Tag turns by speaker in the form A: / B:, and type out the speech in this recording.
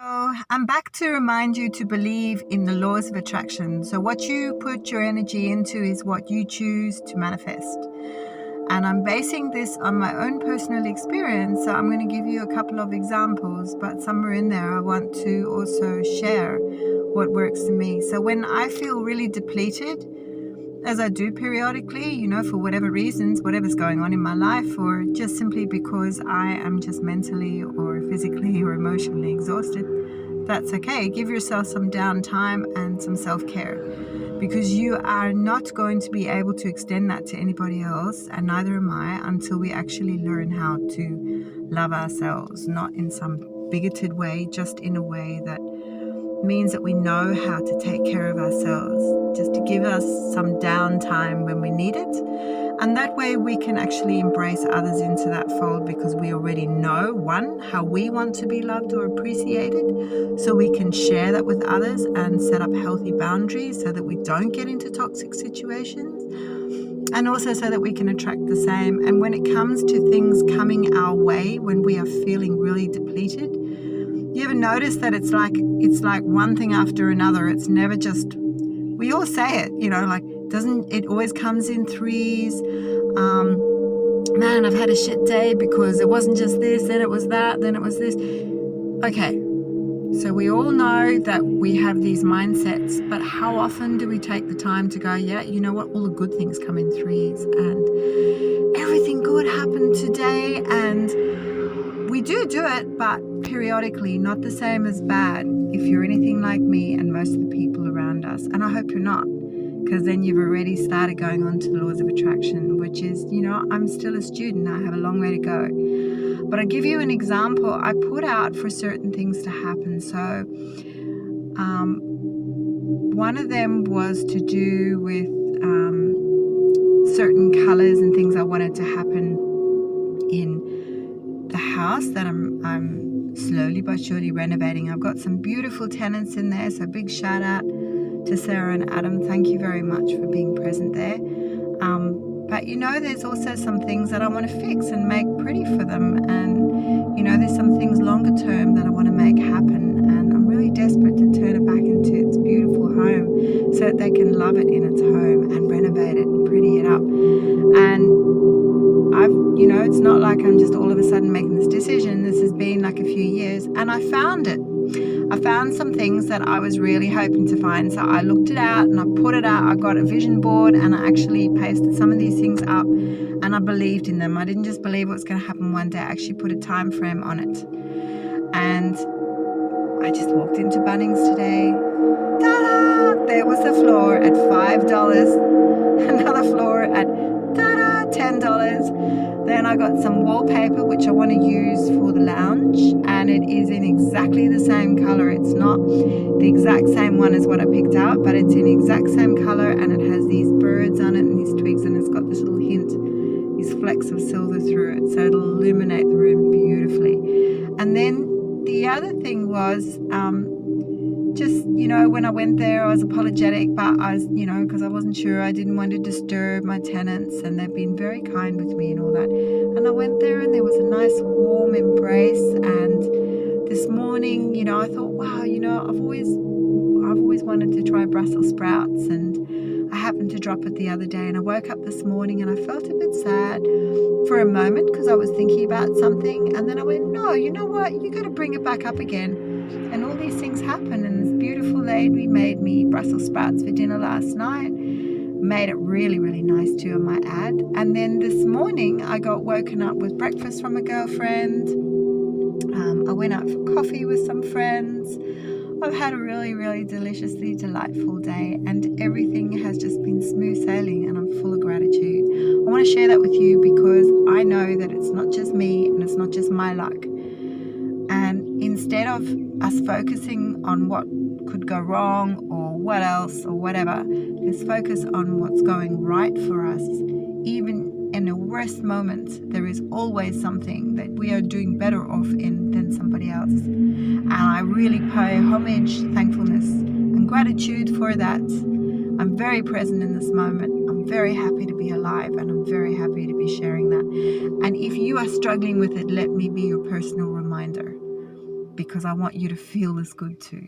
A: So I'm back to remind you to believe in the laws of attraction. So what you put your energy into is what you choose to manifest. And I'm basing this on my own personal experience. So I'm going to give you a couple of examples, but somewhere in there I want to also share what works for me. So when I feel really depleted, as I do periodically, for whatever reasons, whatever's going on in my life, or just simply because I am just mentally or physically or emotionally exhausted, that's okay. Give yourself some downtime and some self-care, because you are not going to be able to extend that to anybody else, and neither am I, until we actually learn how to love ourselves, not in some bigoted way, just in a way that means that we know how to take care of ourselves, just to give us some downtime when we need it. And that way we can actually embrace others into that fold, because we already know, one, how we want to be loved or appreciated, so we can share that with others and set up healthy boundaries so that we don't get into toxic situations, and also so that we can attract the same. And when it comes to things coming our way when we are feeling really depleted, you ever notice that it's like one thing after another? It's never just, we all say it, doesn't it always comes in threes? Man, I've had a shit day because it wasn't just this, then it was that, then it was this. Okay, so we all know that we have these mindsets, but how often do we take the time to go, yeah, you know what, all the good things come in threes, and everything good happened today, and we do it, but periodically, not the same as bad if you're anything like me and most of the people around us. And I hope you're not, because then you've already started going on to the laws of attraction, which is, I'm still a student. I have a long way to go. But I'll give you an example. I put out for certain things to happen. So one of them was to do with certain colors and things I wanted to happen in the house that I'm slowly but surely renovating. I've got some beautiful tenants in there, so big shout out to Sarah and Adam. Thank you very much for being present there. But there's also some things that I want to fix and make pretty for them, and there's some things longer term that I want to make happen, and I'm really desperate to turn it back into its beautiful home so that they can love it in its home and renovate it and pretty it up. And it's not like I'm just all of a sudden making this decision. This has been like a few years, and I found it. I found some things that I was really hoping to find. So I looked it out and I put it out. I got a vision board and I actually pasted some of these things up, and I believed in them. I didn't just believe it was going to happen one day. I actually put a time frame on it. And I just walked into Bunnings today. Ta-da! There was the floor at $5. Another floor at ta-da, $10. Then I got some wallpaper which I want to use for the lounge, and it is in exactly the same color. It's not the exact same one as what I picked out, but it's in exact same color, and it has these birds on it and these twigs, and it's got this little hint, these flecks of silver through it, so it'll illuminate the room beautifully. And then the other thing was just, when I went there, I was apologetic, but I was, because I wasn't sure. I didn't want to disturb my tenants, and they've been very kind with me and all that. And I went there, and there was a nice warm embrace. And this morning, I thought, wow, I've always wanted to try Brussels sprouts, and I happened to drop it the other day. And I woke up this morning, and I felt a bit sad for a moment because I was thinking about something, and then I went, no, you know what? You got to bring it back up again. And all these things happen, and this beautiful lady made me Brussels sprouts for dinner last night. Made it really, really nice too, I might add. And then this morning I got woken up with breakfast from a girlfriend. I went out for coffee with some friends. I've had a really, really deliciously delightful day, and everything has just been smooth sailing, and I'm full of gratitude. I want to share that with you because I know that it's not just me and it's not just my luck. And instead of us focusing on what could go wrong or what else or whatever, let's focus on what's going right for us. Even in the worst moments, there is always something that we are doing better off in than somebody else. And I really pay homage, thankfulness, and gratitude for that. I'm very present in this moment. I'm very happy to be alive, and I'm very happy to be sharing that. And if you are struggling with it, let me be your personal reminder. because I want you to feel this good too.